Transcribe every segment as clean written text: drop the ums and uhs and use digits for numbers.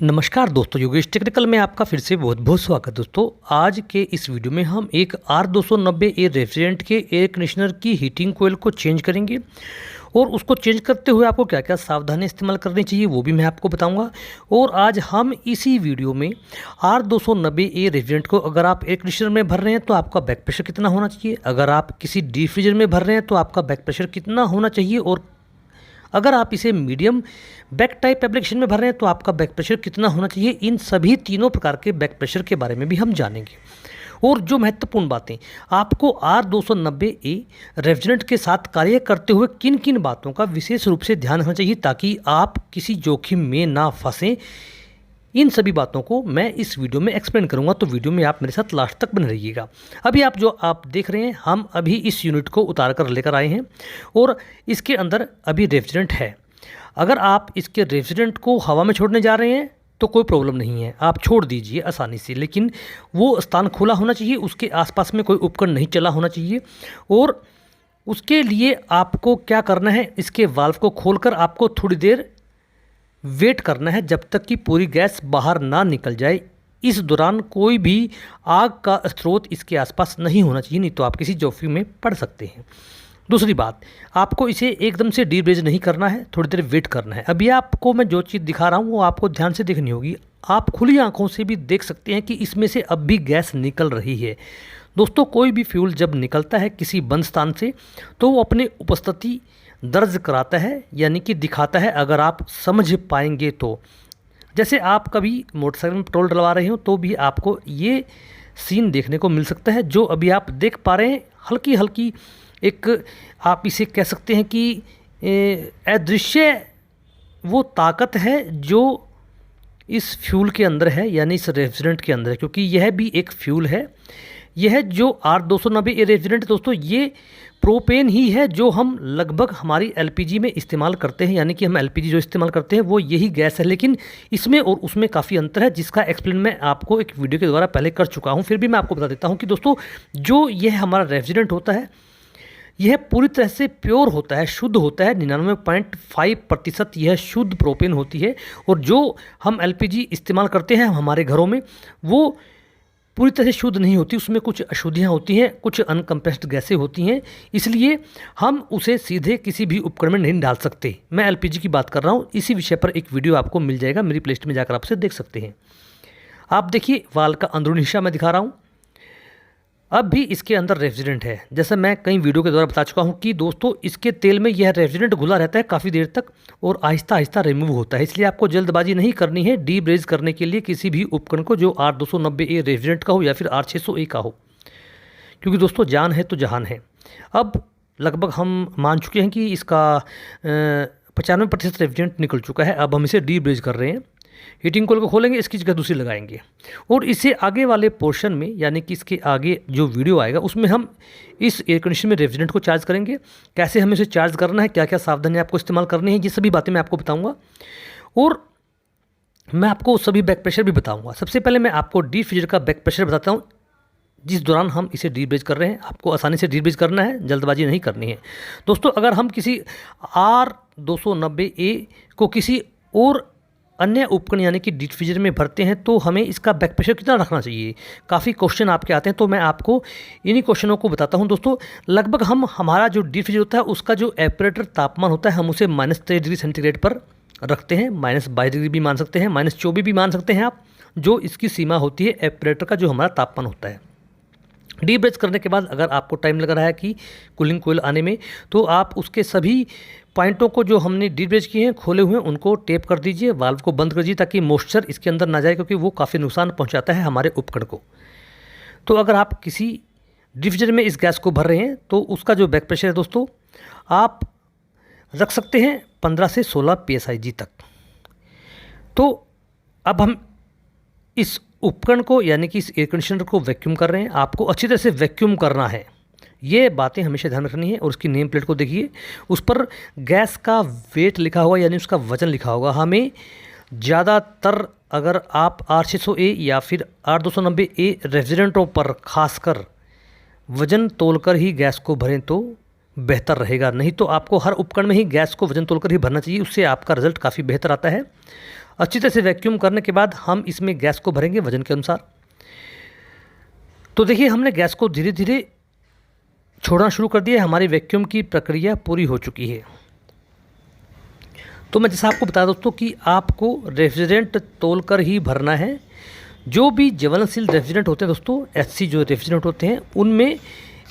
नमस्कार दोस्तों, योगेश टेक्निकल में आपका फिर से बहुत बहुत स्वागत। दोस्तों आज के इस वीडियो में हम एक R290A रेफ्रिजरेंट के एयर कंडीशनर की हीटिंग कोयल को चेंज करेंगे और उसको चेंज करते हुए आपको क्या क्या सावधानी इस्तेमाल करनी चाहिए वो भी मैं आपको बताऊंगा। और आज हम इसी वीडियो में R290A रेफ्रिजरेंट को अगर आप एयर कंडीशनर में भर रहे हैं तो आपका बैक प्रेशर कितना होना चाहिए, अगर आप किसी डीप फ्रीजर में भर रहे हैं तो आपका बैक प्रेशर कितना होना चाहिए, और अगर आप इसे मीडियम बैक टाइप एप्लीकेशन में भर रहे हैं तो आपका बैक प्रेशर कितना होना चाहिए। इन सभी तीनों प्रकार के बैक प्रेशर के बारे में भी हम जानेंगे। और जो महत्वपूर्ण बातें आपको R290A रेफ्रिजरेंट के साथ कार्य करते हुए किन किन बातों का विशेष रूप से ध्यान रखना चाहिए ताकि आप किसी जोखिम में ना फंसें, इन सभी बातों को मैं इस वीडियो में एक्सप्लेन करूंगा। तो वीडियो में आप मेरे साथ लास्ट तक बने रहिएगा। अभी आप देख रहे हैं, हम अभी इस यूनिट को उतार कर लेकर आए हैं और इसके अंदर अभी रेफ्रिजरेंट है। अगर आप इसके रेफ्रिजरेंट को हवा में छोड़ने जा रहे हैं तो कोई प्रॉब्लम नहीं है, आप छोड़ दीजिए आसानी से, लेकिन वो स्थान खुला होना चाहिए, उसके आसपास में कोई उपकरण नहीं चला होना चाहिए। और उसके लिए आपको क्या करना है, इसके वाल्व को खोलकर आपको थोड़ी देर वेट करना है जब तक कि पूरी गैस बाहर ना निकल जाए। इस दौरान कोई भी आग का स्रोत इसके आसपास नहीं होना चाहिए, नहीं तो आप किसी जोखिम में पड़ सकते हैं। दूसरी बात, आपको इसे एकदम से डीब्रेज नहीं करना है, थोड़ी देर वेट करना है। अभी आपको मैं जो चीज़ दिखा रहा हूँ वो आपको ध्यान से देखनी होगी। आप खुली आंखों से भी देख सकते हैं कि इसमें से अब भी गैस निकल रही है। दोस्तों, कोई भी फ्यूल जब निकलता है किसी बंद स्थान से तो वो अपनी उपस्थिति दर्ज कराता है, यानी कि दिखाता है। अगर आप समझ पाएंगे तो जैसे आप कभी मोटरसाइकिल में पेट्रोल डलवा रहे हो तो भी आपको ये सीन देखने को मिल सकता है जो अभी आप देख पा रहे हैं। हल्की हल्की एक, आप इसे कह सकते हैं कि अदृश्य वो ताकत है जो इस फ्यूल के अंदर है, यानी इस रेफ्रिजरेंट के अंदर है, क्योंकि यह भी एक फ्यूल है। यह जो R290A रेफ्रिजरेंट दोस्तों, ये प्रोपेन ही है जो हम लगभग हमारी एलपीजी में इस्तेमाल करते हैं, यानी कि हम एलपीजी जो इस्तेमाल करते हैं वो यही गैस है। लेकिन इसमें और उसमें काफ़ी अंतर है जिसका एक्सप्लेन मैं आपको एक वीडियो के द्वारा पहले कर चुका हूं। फिर भी मैं आपको बता देता हूं कि दोस्तों, जो यह हमारा रेफ्रिजरेंट होता है यह पूरी तरह से प्योर होता है, शुद्ध होता है। 99.5% यह शुद्ध प्रोपेन होती है। और जो हम एलपीजी इस्तेमाल करते हैं हमारे घरों में वो पूरी तरह से शुद्ध नहीं होती, उसमें कुछ अशुद्धियाँ होती हैं, कुछ अनकम्प्रेस्ड गैसें होती हैं, इसलिए हम उसे सीधे किसी भी उपकरण में नहीं डाल सकते। मैं एलपीजी की बात कर रहा हूँ, इसी विषय पर एक वीडियो आपको मिल जाएगा, मेरी प्लेलिस्ट में जाकर आप उसे देख सकते हैं। आप देखिए, वाल का अंदरूनी हिस्सा मैं दिखा रहा हूँ। अब भी इसके अंदर रेफ्रिजरेंट है। जैसा मैं कई वीडियो के द्वारा बता चुका हूं कि दोस्तों, इसके तेल में यह रेफ्रिजरेंट घुला रहता है काफ़ी देर तक और आहिस्ता आहिस्ता रिमूव होता है, इसलिए आपको जल्दबाजी नहीं करनी है डीब्रेज करने के लिए किसी भी उपकरण को, जो R290A रेफ्रिजरेंट का हो या फिर R600A का हो, क्योंकि दोस्तों जान है तो जहान है। अब लगभग हम मान चुके हैं कि इसका 95% रेफ्रिजरेंट निकल चुका है। अब हम इसे डीब्रेज कर रहे हैं। हीटिंग कोयल को खोलेंगे, इसकी जगह दूसरी लगाएंगे और इसे आगे वाले पोर्शन में, यानी कि इसके आगे जो वीडियो आएगा उसमें हम इस एयर कंडीशनर में रेफ्रिजरेंट को चार्ज करेंगे। कैसे हमें इसे चार्ज करना है, क्या क्या सावधानी आपको इस्तेमाल करनी है, ये सभी बातें मैं आपको बताऊंगा। और मैं आपको सभी बैक प्रेशर भी बताऊंगा। सबसे पहले मैं आपको डीप फ्रीजर का बैक प्रेशर बताता हूँ जिस दौरान हम इसे डीब्रेज कर रहे हैं। आपको आसानी से डीब्रेज करना है, जल्दबाजी नहीं करनी है। दोस्तों, अगर हम किसी R290A को किसी और अन्य उपकरण यानी कि डीप फ्रीजर में भरते हैं तो हमें इसका बैक प्रेशर कितना रखना चाहिए, काफ़ी क्वेश्चन आपके आते हैं, तो मैं आपको इन्हीं क्वेश्चनों को बताता हूं। दोस्तों, लगभग हमारा जो डीप फ्रीजर होता है उसका जो एपरेटर तापमान होता है हम उसे -23 पर रखते हैं, -22 भी मान सकते हैं, -24 भी मान सकते हैं आप, जो इसकी सीमा होती है एपरेटर का जो हमारा तापमान होता है। डीब्रेज करने के बाद अगर आपको टाइम लग रहा है कि कूलिंग कोयल आने में, तो आप उसके सभी पॉइंटों को जो हमने डीब्रेज किए हैं खोले हुए हैं उनको टेप कर दीजिए, वाल्व को बंद कर दीजिए ताकि मॉइस्चर इसके अंदर ना जाए, क्योंकि वो काफ़ी नुकसान पहुंचाता है हमारे उपकरण को। तो अगर आप किसी डिफ्यूजर में इस गैस को भर रहे हैं तो उसका जो बैक प्रेशर है दोस्तों, आप रख सकते हैं 15 से 16 PSIG तक। तो अब हम इस उपकरण को, यानी कि इस एयर कंडीशनर को वैक्यूम कर रहे हैं। आपको अच्छी तरह से वैक्यूम करना है, ये बातें हमेशा ध्यान रखनी है। और उसकी नेम प्लेट को देखिए, उस पर गैस का वेट लिखा हुआ, यानी उसका वजन लिखा होगा। हमें ज़्यादातर अगर आप R600A या फिर R290A रेफ्रिजरेंटों पर खासकर वजन तोलकर ही गैस को भरें तो बेहतर रहेगा, नहीं तो आपको हर उपकरण में ही गैस को वजन तोलकर ही भरना चाहिए, उससे आपका रिजल्ट काफ़ी बेहतर आता है। अच्छी तरह से वैक्यूम करने के बाद हम इसमें गैस को भरेंगे वजन के अनुसार। तो देखिए हमने गैस को धीरे धीरे छोड़ना शुरू कर दिया, हमारी वैक्यूम की प्रक्रिया पूरी हो चुकी है। तो मैं जैसा आपको बता दोस्तों कि आपको रेफ्रिजरेंट तोलकर ही भरना है। जो भी ज्वलनशील रेफ्रिजरेंट होते हैं दोस्तों, एचसी जो रेफ्रिजरेंट होते हैं, उनमें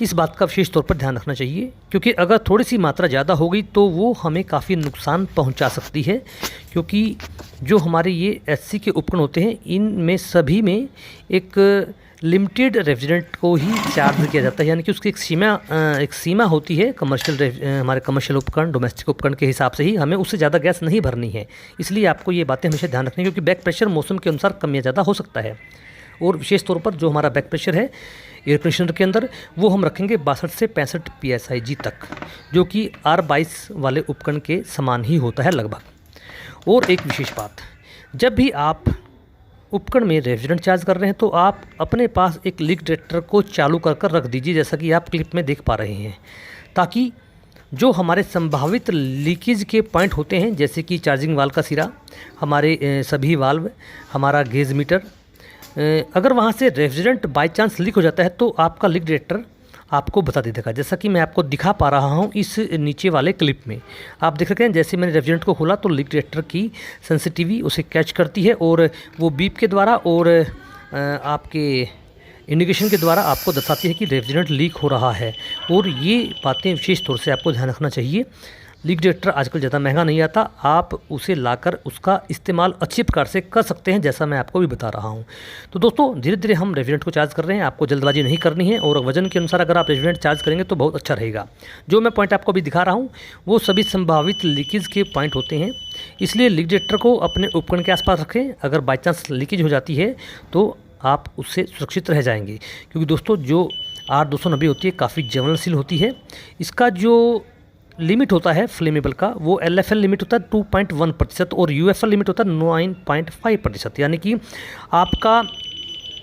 इस बात का विशेष तौर पर ध्यान रखना चाहिए, क्योंकि अगर थोड़ी सी मात्रा ज़्यादा हो गई तो वो हमें काफ़ी नुकसान पहुंचा सकती है। क्योंकि जो हमारे ये एचसी के उपकरण होते हैं, इनमें सभी में एक लिमिटेड रेफ्रिजरेंट को ही चार्ज किया जाता है, यानी कि उसकी एक सीमा होती है। हमारे कमर्शियल उपकरण, डोमेस्टिक उपकरण के हिसाब से ही हमें उससे ज़्यादा गैस नहीं भरनी है। इसलिए आपको ये बातें हमेशा ध्यान रखनी है, क्योंकि बैक प्रेशर मौसम के अनुसार कम या ज़्यादा हो सकता है। और विशेष तौर पर जो हमारा बैक प्रेशर है एयर कंडीशनर के अंदर, वो हम रखेंगे 62 से 65 PSIG तक, जो कि R22 वाले उपकरण के समान ही होता है लगभग। और एक विशेष बात, जब भी आप उपकरण में रेफ्रिजरेंट चार्ज कर रहे हैं तो आप अपने पास एक लीक डिटेक्टर को चालू कर रख दीजिए, जैसा कि आप क्लिप में देख पा रहे हैं, ताकि जो हमारे संभावित लीकेज के पॉइंट होते हैं, जैसे कि चार्जिंग वाल्व का सिरा, हमारे सभी वाल्व, हमारा गेज मीटर, अगर वहाँ से रेफ्रिजरेंट बाय चांस लीक हो जाता है तो आपका लीक डिटेक्टर आपको बता देगा। जैसा कि मैं आपको दिखा पा रहा हूँ इस नीचे वाले क्लिप में, आप देख सकते हैं जैसे मैंने रेफ्रिजरेंट को खोला तो लीक डिटेक्टर की सेंसिटिविटी उसे कैच करती है और वो बीप के द्वारा और आपके इंडिकेशन के द्वारा आपको दर्शाती है कि रेफ्रिजरेंट लीक हो रहा है। और ये बातें विशेष तौर से आपको ध्यान रखना चाहिए। लीक डिटेक्टर आजकल ज़्यादा महंगा नहीं आता, आप उसे लाकर उसका इस्तेमाल अच्छी प्रकार से कर सकते हैं, जैसा मैं आपको भी बता रहा हूं। तो दोस्तों धीरे धीरे हम रेफ्रिजरेंट को चार्ज कर रहे हैं, आपको जल्दबाजी नहीं करनी है और वजन के अनुसार अगर आप रेफ्रिजरेंट चार्ज करेंगे तो बहुत अच्छा रहेगा। जो मैं पॉइंट आपको अभी दिखा रहा हूँ वो सभी संभावित लीकेज के पॉइंट होते हैं, इसलिए लीक डिटेक्टर को अपने उपकरण के आसपास रखें। अगर बाई चांस लीकेज हो जाती है तो आप उससे सुरक्षित रह जाएंगे, क्योंकि दोस्तों जो R290 होती है काफ़ी ज्वलनशील होती है। इसका जो लिमिट होता है फ्लेमेबल का, वो LFL लिमिट होता है 2.1% और UFL लिमिट होता है 9.5%। यानी कि आपका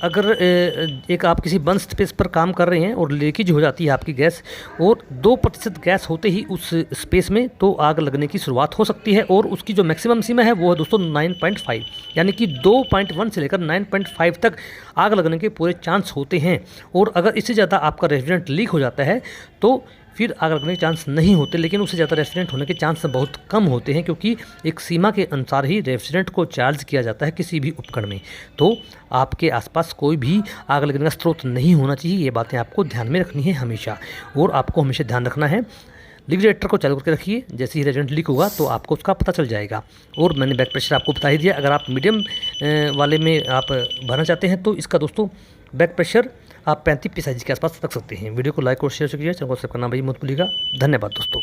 अगर आप किसी बंद स्पेस पर काम कर रहे हैं और लीकेज हो जाती है आपकी गैस और 2% गैस होते ही उस स्पेस में, तो आग लगने की शुरुआत हो सकती है। और उसकी जो मैक्सिमम सीमा है वो है दोस्तों 9.5, यानी कि 2.1 से लेकर 9.5 तक आग लगने के पूरे चांस होते हैं। और अगर इससे ज़्यादा आपका रेफ्रिजरेंट लीक हो जाता है तो फिर आग लगने के चांस नहीं होते, लेकिन उससे ज़्यादा रेफ्रिजरेंट होने के चांस बहुत कम होते हैं, क्योंकि एक सीमा के अनुसार ही रेफ्रिजरेंट को चार्ज किया जाता है किसी भी उपकरण में। तो आपके आसपास कोई भी आग लगने का स्रोत नहीं होना चाहिए, ये बातें आपको ध्यान में रखनी है हमेशा। और आपको हमेशा ध्यान रखना है, लीक डिटेक्टर को चालू करके रखिए, जैसे ही रेफ्रिजरेंट लीक होगा तो आपको उसका पता चल जाएगा। और मैंने बैक प्रेशर आपको बता ही दिया। अगर आप मीडियम वाले में आप भरना चाहते हैं तो इसका दोस्तों बैक प्रेशर आप 35 PSIG के आसपास रख सकते हैं। वीडियो को लाइक और शेयर कीजिए, चैनल को सब्सक्राइब करना भाई मत भूलिएगा। धन्यवाद दोस्तों।